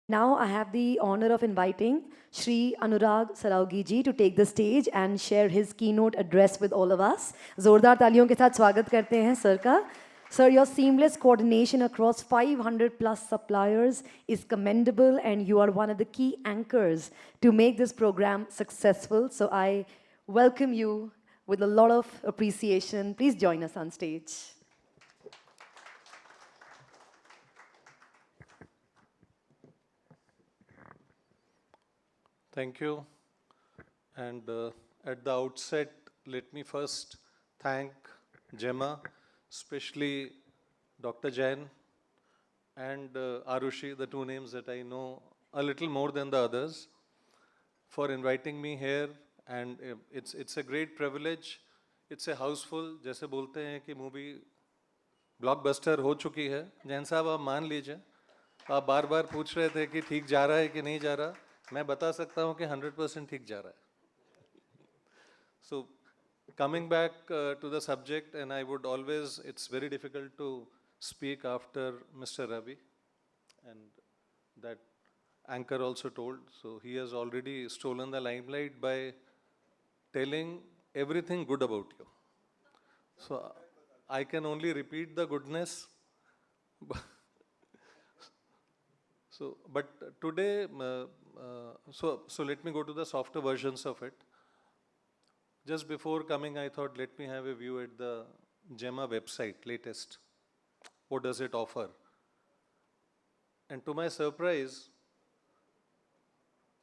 Now I have the honor of inviting Shri Anurag Saraogi ji to take the stage and share his keynote address with all of us. जोरदार तालियों के साथ स्वागत करते हैं sir का. Sir, your seamless coordination across 500 plus suppliers is commendable and you are one of the key anchors to make this program successful. So I welcome you with a lot of appreciation. Please join us on stage. Thank you. And at the outset, let me first thank GEMA, especially Dr. Jain and Arushi, the two names that I know a little more than the others, for inviting me here. And it's a great privilege. It's a houseful. जैसे बोलते हैं कि movie blockbuster हो चुकी है. जैन साहब आप मान लीजिए, आप बार बार पूछ रहे थे कि ठीक जा रहा है कि नहीं जा रहा. मैं बता सकता हूँ कि 100% ठीक जा रहा है. So coming back to the subject, and I would always, it's very difficult to speak after Mr. Ravi, and that anchor also told. So he has already stolen the limelight by telling everything good about you. So I can only repeat the goodness. But today, so let me go to the softer versions of it. Just before coming, I thought, let me have a view at the GEMA website, latest. What does it offer? And to my surprise,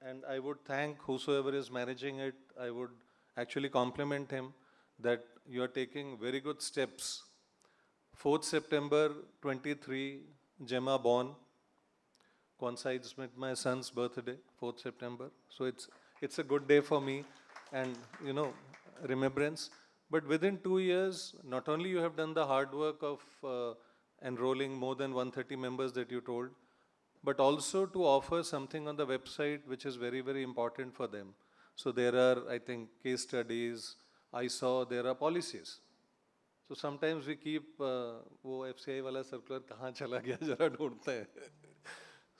and I would thank whosoever is managing it, I would actually compliment him that you are taking very good steps. 4th September 23, GEMA born, coincides with my son's birthday, 4th September. So it's a good day for me and, you know, remembrance. But within 2 years, not only you have done the hard work of enrolling more than 130 members that you told, but also to offer something on the website which is very, very important for them. So there are, I think, case studies. I saw there are policies. So sometimes we keep वो FCI वाला circular कहाँ चला गया जरा ढूंढते हैं.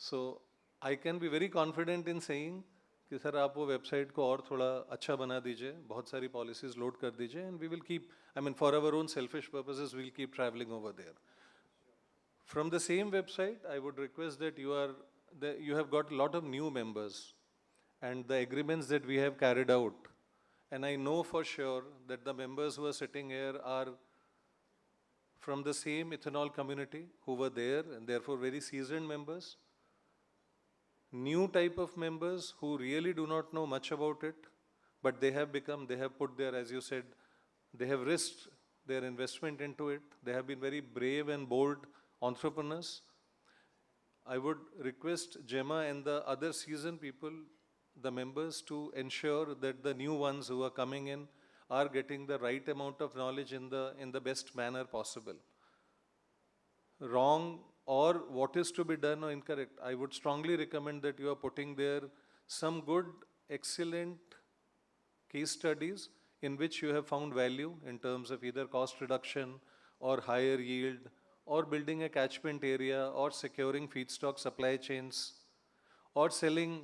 So I can be very confident in saying कि sir आप वो वेबसाइट को और थोड़ा अच्छा बना दीजिए, बहुत सारी पॉलिसीज लोड कर दीजिए, and we will keep, I mean, for our own selfish purposes, we'll keep traveling over there. From the same website, I would request that you have got a lot of new members, and the agreements that we have carried out, and I know for sure that the members who are sitting here are from the same ethanol community who were there, and therefore very seasoned members. New type of members who really do not know much about it, but they have put their, as you said, they have risked their investment into it. They have been very brave and bold entrepreneurs. I would request GEMA and the other seasoned people, the members, to ensure that the new ones who are coming in are getting the right amount of knowledge in the best manner possible. Wrong or what is to be done or incorrect, I would strongly recommend that you are putting there some good, excellent case studies in which you have found value in terms of either cost reduction or higher yield or building a catchment area or securing feedstock supply chains or selling,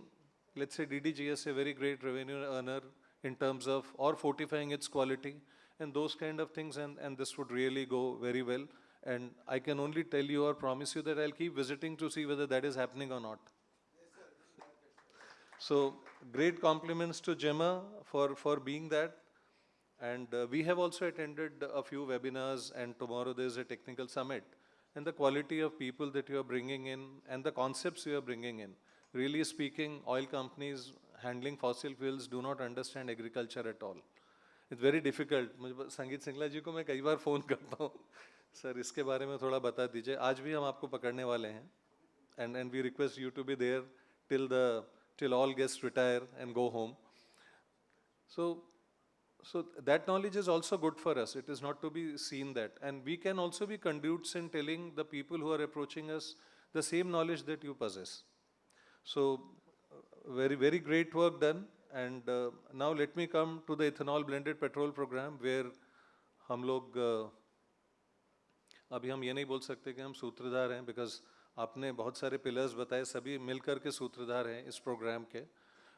let's say DDGS, a very great revenue earner in terms of, or fortifying its quality and those kind of things, and this would really go very well. And I can only tell you or promise you that I'll keep visiting to see whether that is happening or not. So great compliments to GEMA for being that. And we have also attended a few webinars, and tomorrow there's a technical summit. And the quality of people that you are bringing in and the concepts you are bringing in. Really speaking, oil companies handling fossil fuels do not understand agriculture at all. It's very difficult. मुझे संगीत सिंगला जी को मैं कई बार phone करता हूँ, sir इसके बारे में थोड़ा बता दीजिए. आज भी हम आपको पकड़ने वाले हैं. And we request you to be there till all guests retire and go home. So that knowledge is also good for us. It is not to be seen that. And we can also be conduits in telling the people who are approaching us the same knowledge that you possess. So very, very great work done. And now let me come to the ethanol blended petrol program, where हम लोग अभी हम ये नहीं बोल सकते कि हम सूत्रधार हैं, because आपने बहुत सारे पिलर्स बताए, सभी मिलकर के सूत्रधार हैं इस प्रोग्राम के.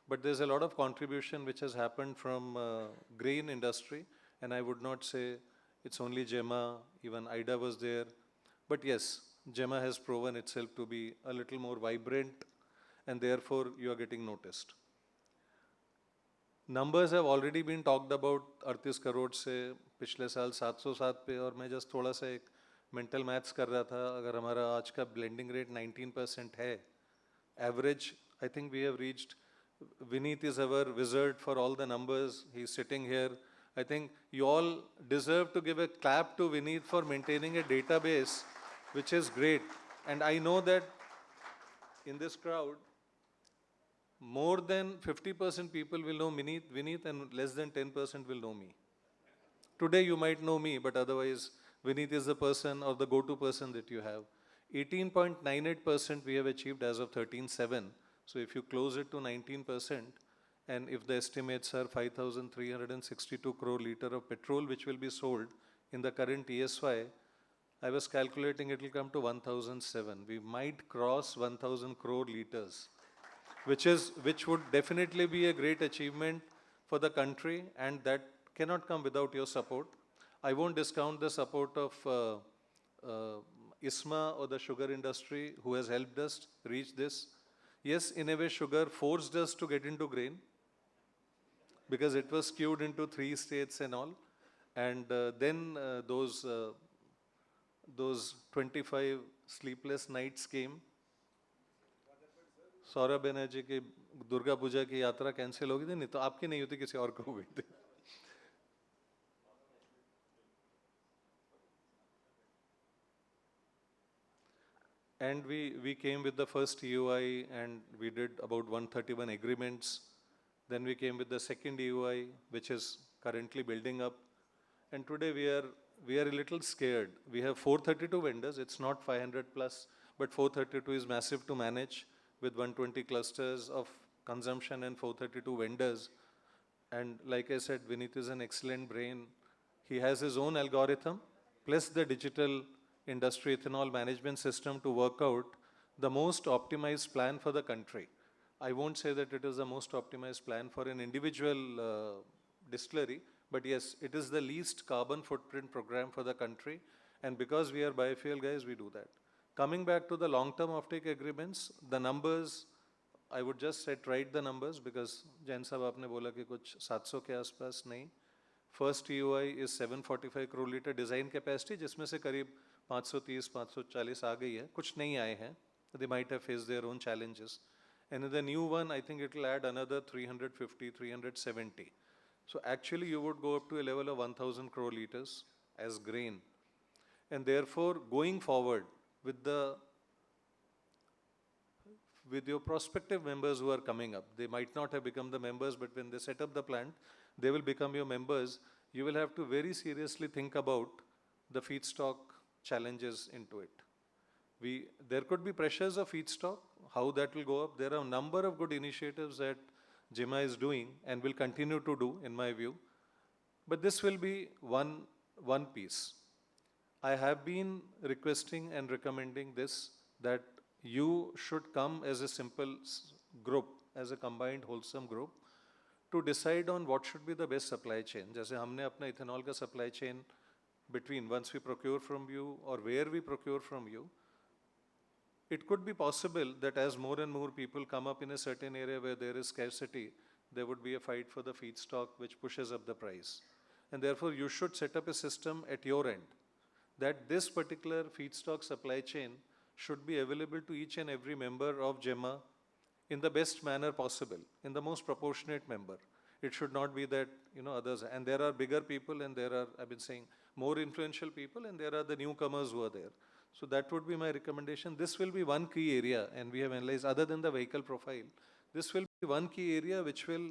But there's a lot of contribution which has happened from grain industry, and I would not say it's only GEMA, even IDA was there. But yes, GEMA has proven itself to be a little more vibrant, and therefore you are getting noticed. Numbers have already been talked about. 38 crore से पिछले साल 707 पे, और मैं just थोड़ा सा एक mental maths कर रहा था. अगर हमारा आज का ब्लेंडिंग रेट 19% है, average, I think we have reached. Vineet is our wizard for all the numbers. He's sitting here. I think you all deserve to give a clap to Vineet for maintaining a database, which is great. And I know that in this crowd, more than 50% people will know Vineet, and less than 10% will know me. Today you might know me, but otherwise Vineet is the person or the go-to person that you have. 18.98% we have achieved as of 13/7. So if you close it to 19%, and if the estimates are 5,362 crore liter of petrol which will be sold in the current ESY, I was calculating it will come to 1,007. We might cross 1,000 crore liters, which would definitely be a great achievement for the country, and that cannot come without your support. I won't discount the support of ISMA or the sugar industry who has helped us reach this. Yes, in a way, sugar forced us to get into grain because it was skewed into 3 states and all. And then those 25 sleepless nights came. Saurabh Banerjee की दुर्गा पूजा की यात्रा cancel हो गई थी, नहीं तो आपकी नहीं होती, किसी और को हो गई थी. And we came with the first EUI, and we did about 131 agreements. Then we came with the second EUI, which is currently building up. And today we are a little scared. We have 432 vendors. It's not 500 plus, but 432 is massive to manage with 120 clusters of consumption and 432 vendors. And like I said, Vineet is an excellent brain. He has his own algorithm, plus the digital industry ethanol management system to work out the most optimized plan for the country. I won't say that it is the most optimized plan for an individual distillery, but yes, it is the least carbon footprint program for the country. And because we are biofuel guys, we do that. Coming back to the long-term offtake agreements, the numbers, I would just set right the numbers because Jain साहब आपने बोला कि कुछ 700 के आसपास नहीं. First EOI is 745 crore liter design capacity, जिसमें से करीब 530, 540 आ गई है. कुछ नहीं आए हैं. They might have faced their own challenges. And in the new one, I think it will add another 350, 370. So actually you would go up to a level of 1,000 crore liters as grain. And therefore, going forward with your prospective members who are coming up, they might not have become the members, but when they set up the plant, they will become your members. You will have to very seriously think about the feedstock challenges into it. There could be pressures of feedstock, how that will go up. There are a number of good initiatives that GEMA is doing and will continue to do, in my view. But this will be one piece. I have been requesting and recommending this, that you should come as a simple group, as a combined wholesome group, to decide on what should be the best supply chain. जैसे हमने अपना ethanol का supply chain between once we procure from you or where we procure from you, it could be possible that as more and more people come up in a certain area where there is scarcity, there would be a fight for the feedstock which pushes up the price. And therefore, you should set up a system at your end that this particular feedstock supply chain should be available to each and every member of GEMA in the best manner possible, in the most proportionate member. It should not be that, others, and there are bigger people and there are, I've been saying, more influential people, and there are the newcomers who are there. So that would be my recommendation. This will be one key area, and we have analyzed, other than the vehicle profile, this will be one key area which will,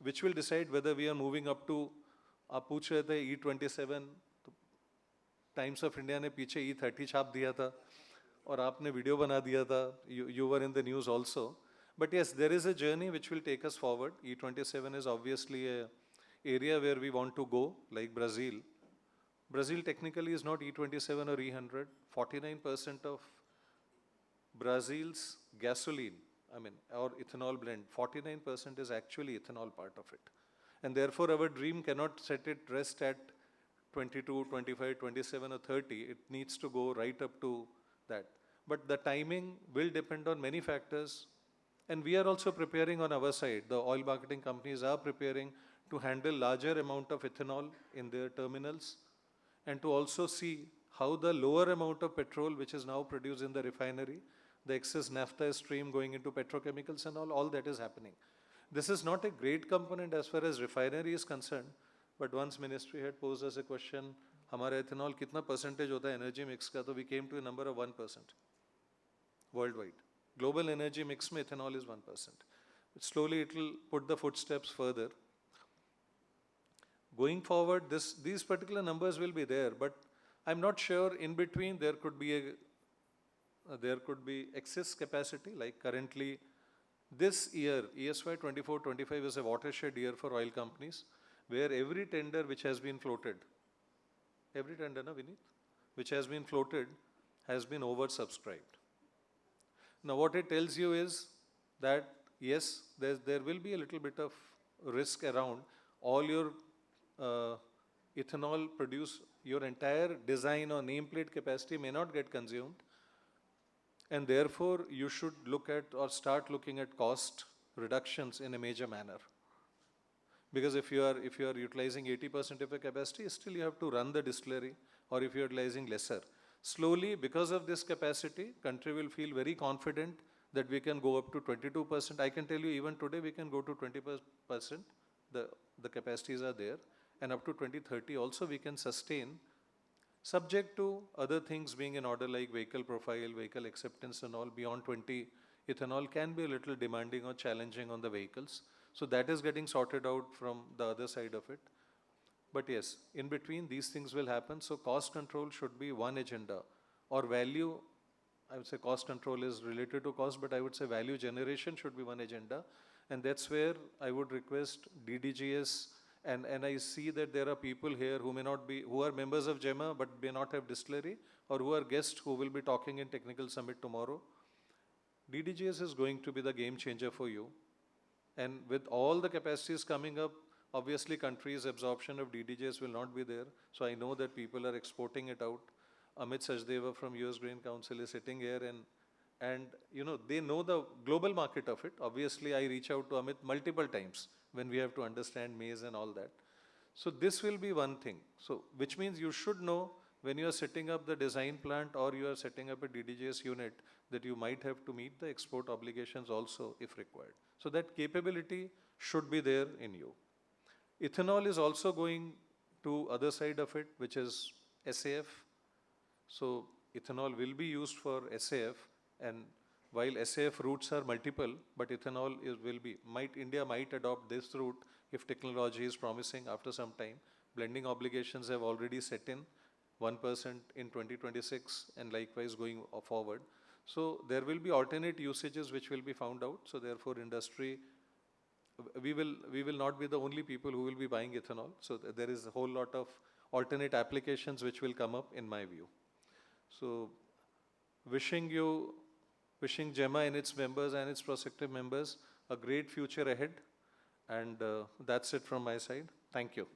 which will decide whether we are moving up to, आप पूछ रहे थे E27, तो times of India ने पीछे E30 छाप दिया था और आपने वीडियो बना दिया था. You were in the news also. But yes, there is a journey which will take us forward. E27 is obviously a area where we want to go, like Brazil. Brazil technically is not E27 or E100. 49% of Brazil's gasoline, or ethanol blend, 49% is actually ethanol part of it. And therefore, our dream cannot set it rest at 22, 25, 27 or 30. It needs to go right up to that. But the timing will depend on many factors. And we are also preparing on our side. The oil marketing companies are preparing to handle larger amount of ethanol in their terminals, and to also see how the lower amount of petrol which is now produced in the refinery, the excess naphtha stream going into petrochemicals and all that is happening. This is not a great component as far as refinery is concerned, but once ministry had posed us a question, हमारा ethanol कितना percentage होता है energy mix का, तो we came to a number of 1% worldwide. Global energy mix में ethanol is 1%. But slowly it will put the footsteps further. Going forward, these particular numbers will be there, but I'm not sure in between there could be excess capacity. Like currently, this year, ESY 24-25 is a watershed year for oil companies, where every tender which has been floated, which has been floated has been oversubscribed. Now what it tells you is that yes, there will be a little bit of risk around. All your ethanol produced, your entire design or nameplate capacity may not get consumed, and therefore you should look at or start looking at cost reductions in a major manner. Because if you are utilizing 80% of your capacity, still you have to run the distillery, or if you are utilizing lesser. Slowly, because of this capacity, country will feel very confident that we can go up to 22%. I can tell you even today we can go to 20%. The capacities are there. And up to 2030 also we can sustain, subject to other things being in order like vehicle profile, vehicle acceptance and all. Beyond 20, ethanol can be a little demanding or challenging on the vehicles. So that is getting sorted out from the other side of it. But yes, in between these things will happen. So cost control should be one agenda, or value, I would say cost control is related to cost, but I would say value generation should be one agenda. And that's where I would request DDGS, and I see that there are people here who may not be, who are members of GEMA but may not have distillery, or who are guests who will be talking in technical summit tomorrow. DDGS is going to be the game changer for you. And with all the capacities coming up, obviously country's absorption of DDGS will not be there. So I know that people are exporting it out. Amit Sachdeva from US Grain Council is sitting here, and you know, they know the global market of it. Obviously, I reach out to Amit multiple times when we have to understand maize and all that. So this will be one thing. So which means you should know when you are setting up the design plant or you are setting up a DDGS unit that you might have to meet the export obligations also if required. So that capability should be there in you. Ethanol is also going to other side of it, which is SAF. So ethanol will be used for SAF, and while SAF routes are multiple, but ethanol India might adopt this route if technology is promising after some time. Blending obligations have already set in, 1% in 2026, and likewise going forward. So there will be alternate usages which will be found out. So therefore industry, we will not be the only people who will be buying ethanol. So there is a whole lot of alternate applications which will come up in my view. So wishing GEMA and its members and its prospective members a great future ahead. And that's it from my side. Thank you.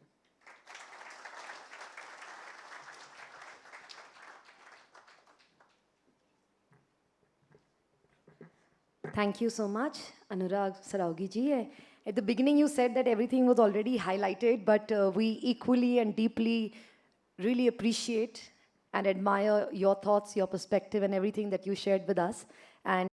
Thank you so much, Anurag Saraogi ji. At the beginning, you said that everything was already highlighted, but we equally and deeply really appreciate and admire your thoughts, your perspective, and everything that you shared with us. And